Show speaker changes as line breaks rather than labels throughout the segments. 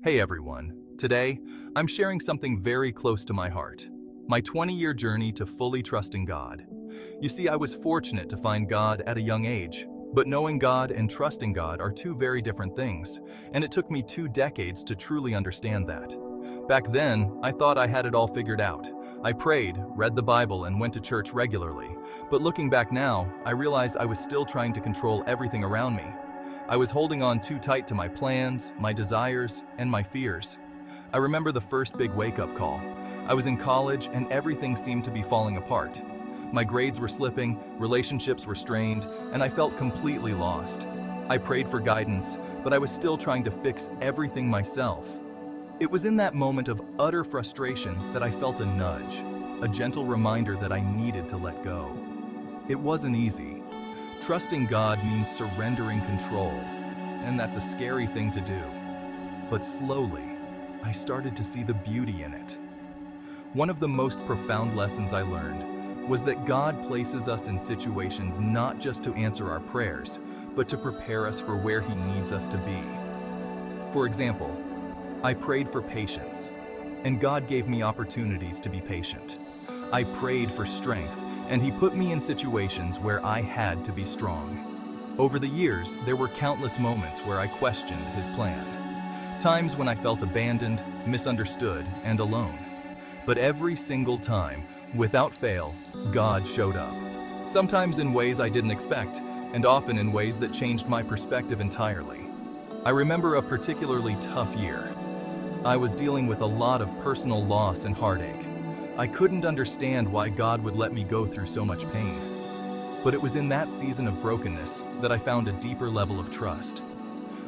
Hey everyone, today I'm sharing something very close to my heart. My 20-year journey to fully trusting God. You see, I was fortunate to find God at a young age, but knowing God and trusting God are two very different things, and it took me 2 decades to truly understand that. Back then, I thought I had it all figured out. I prayed, read the Bible, and went to church regularly, but looking back now, I realize I was still trying to control everything around me. I was holding on too tight to my plans, my desires, and my fears. I remember the first big wake-up call. I was in college and everything seemed to be falling apart. My grades were slipping, relationships were strained, and I felt completely lost. I prayed for guidance, but I was still trying to fix everything myself. It was in that moment of utter frustration that I felt a nudge, a gentle reminder that I needed to let go. It wasn't easy. Trusting God means surrendering control, and that's a scary thing to do. But slowly, I started to see the beauty in it. One of the most profound lessons I learned was that God places us in situations not just to answer our prayers, but to prepare us for where He needs us to be. For example, I prayed for patience, and God gave me opportunities to be patient. I prayed for strength, and He put me in situations where I had to be strong. Over the years, there were countless moments where I questioned His plan. Times when I felt abandoned, misunderstood, and alone. But every single time, without fail, God showed up. Sometimes in ways I didn't expect, and often in ways that changed my perspective entirely. I remember a particularly tough year. I was dealing with a lot of personal loss and heartache. I couldn't understand why God would let me go through so much pain. But it was in that season of brokenness that I found a deeper level of trust.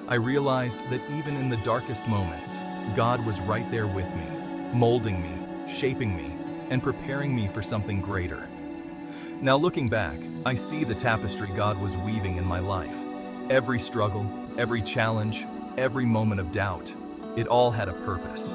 I realized that even in the darkest moments, God was right there with me, molding me, shaping me, and preparing me for something greater. Now looking back, I see the tapestry God was weaving in my life. Every struggle, every challenge, every moment of doubt, it all had a purpose.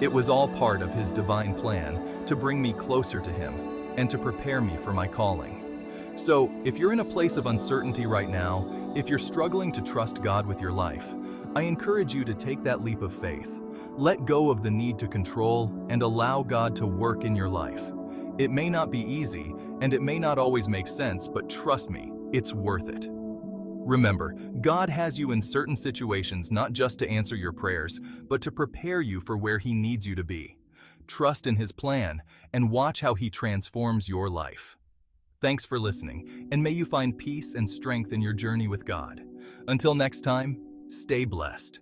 It was all part of His divine plan to bring me closer to Him and to prepare me for my calling. So, if you're in a place of uncertainty right now, if you're struggling to trust God with your life, I encourage you to take that leap of faith. Let go of the need to control and allow God to work in your life. It may not be easy, and it may not always make sense, but trust me, it's worth it. Remember, God has you in certain situations not just to answer your prayers, but to prepare you for where He needs you to be. Trust in His plan and watch how He transforms your life. Thanks for listening, and may you find peace and strength in your journey with God. Until next time, stay blessed.